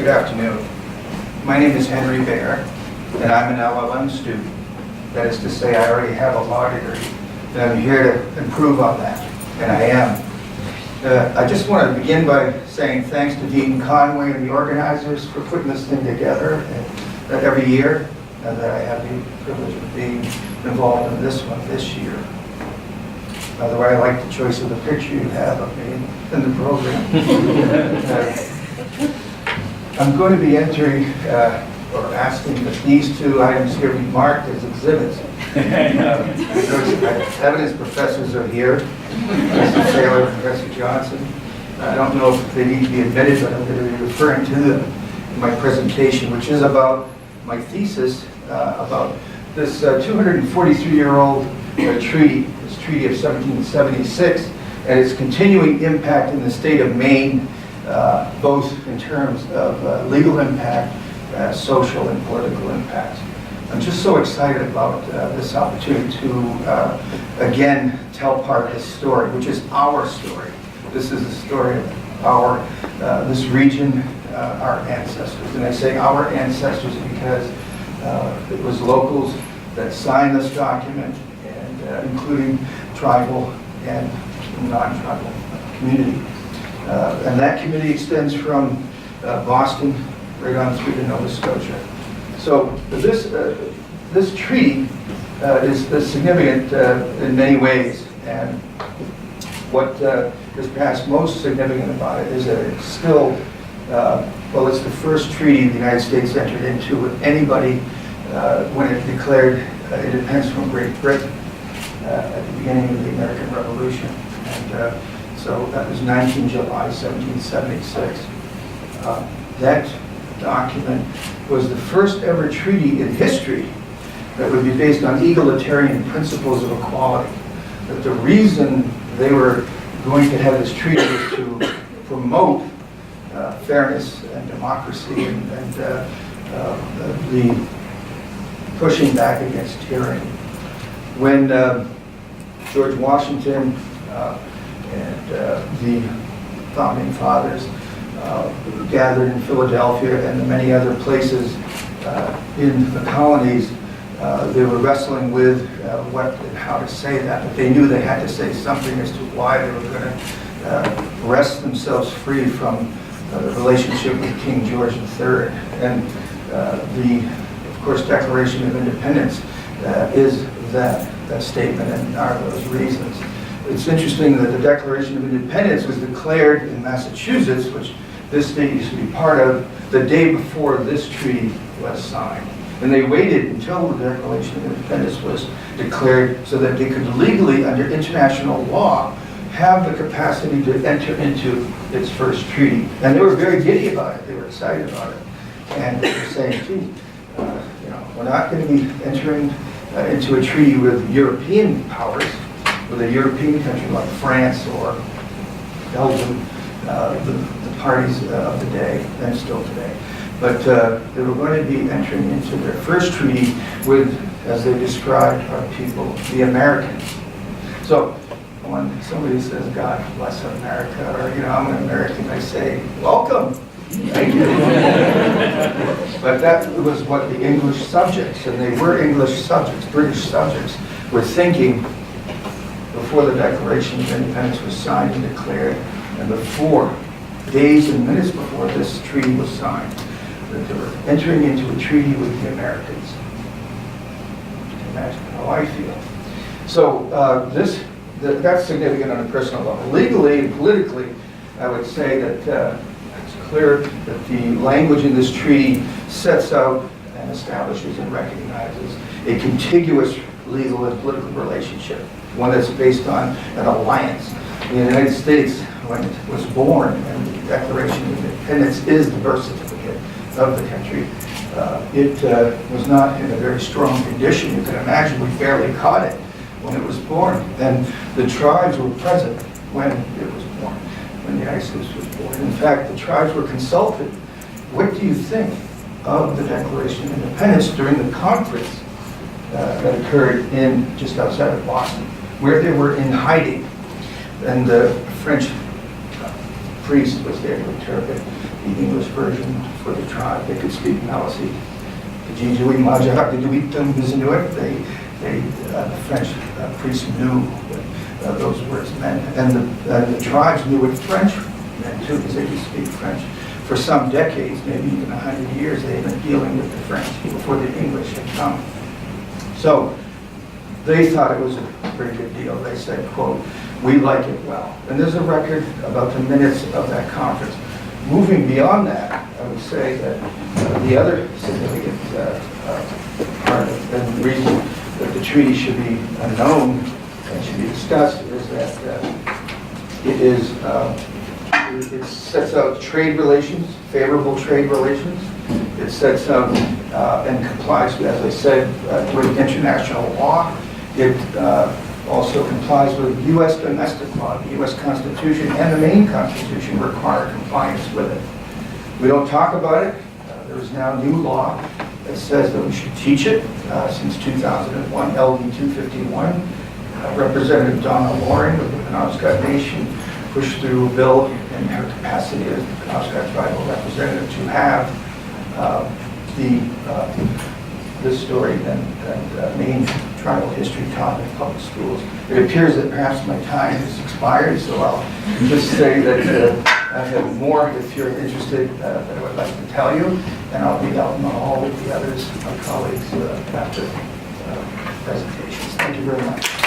Good afternoon. My name is Henry Bear, and I'm an LL.M. student. That is to say, I already have a law degree, and I'm here to improve on that, and I am. I just want to begin by saying thanks to Dean Conway and the organizers for putting this thing together every year, and that I have the privilege of being involved in this one this year. By the way, I like the choice of the picture you have of me in the program. I'm going to be entering or asking that these two items here be marked as exhibits. Evidence professors are here, Professor Taylor, Professor Johnson. I don't know if they need to be admitted, but I'm going to be referring to them in my presentation, which is about my thesis about this 243-year-old treaty, this Treaty of 1776, and its continuing impact in the state of Maine, both in terms of legal impact, social and political impact. I'm just so excited about this opportunity to, again, tell part of this story, which is our story. This is the story of our, this region, our ancestors. And I say our ancestors because it was locals that signed this document, and including tribal and non-tribal community. And that community extends from Boston right on through to Nova Scotia. So this treaty is significant in many ways, and what is perhaps most significant about it is that it's still, well, it's the first treaty the United States entered into with anybody when it declared independence from Great Britain at the beginning of the American Revolution. And so that was 19 July 1776. That document was the first ever treaty in history that would be based on egalitarian principles of equality. That the reason they were going to have this treaty was to promote fairness and democracy and the pushing back against tyranny. When George Washington and the founding fathers gathered in Philadelphia and many other places in the colonies, they were wrestling with what and how to say that, but they knew they had to say something as to why they were going to wrest themselves free from the relationship with King George III. And of course, Declaration of Independence is that statement and are those reasons. It's interesting that the Declaration of Independence was declared in Massachusetts, which this state used to be part of, the day before this treaty was signed. And they waited until the Declaration of Independence was declared so that they could legally, under international law, have the capacity to enter into its first treaty. And they were very giddy about it. They were excited about it. And they were saying, gee, we're not going to be entering into a treaty with European powers, with a European country like France or Belgium, the parties of the day, and still today. But they were going to be entering into their first treaty with, as they described, our people, the Americans. So when somebody says, God bless America, or, I'm an American, I say, welcome. Thank you. But that was what the English subjects, and they were English subjects, British subjects, were thinking before the Declaration of Independence was signed and declared, and before, days and minutes before this treaty was signed, that they were entering into a treaty with the Americans. You can imagine how I feel. So that's significant on a personal level. Legally and politically, I would say that it's clear that the language in this treaty sets out and establishes and recognizes a contiguous legal and political relationship, one that's based on an alliance. The United States, when it was born, and the Declaration of Independence is the birth certificate of the country, it was not in a very strong condition. You can imagine we barely caught it when it was born. And the tribes were present when it was born, when the United States was born. In fact, the tribes were consulted. What do you think of the Declaration of Independence during the conference that occurred just outside of Boston, where they were in hiding? And the French priest was there to interpret. the English version for the tribe. They could speak Maliseet. The French priests knew what those words meant, and the tribes knew what French meant too, because they could speak French. For some decades, maybe even 100 years, they had been dealing with the French before the English had come. So they thought it was a pretty good deal. They said, quote, "We like it well." And there's a record about the minutes of that conference. Moving beyond that, I would say that the other significant part of the reason that the treaty should be known and should be discussed is that it sets out trade relations, favorable trade relations. It sets out and complies, as I said, with international law. It also complies with U.S. domestic law. The U.S. Constitution and the Maine Constitution require compliance with it. We don't talk about it. There is now new law that says that we should teach it. Since 2001, LD 251, Representative Donna Loring of the Maliseet Nation pushed through a bill in her capacity as the Maliseet Tribal representative to have this story and Maine tribal history taught in public schools. It appears that perhaps my time has expired, so I'll just say that I have more, if you're interested, that I would like to tell you, and I'll be out in the hall with the others, my colleagues, after presentations. Thank you very much.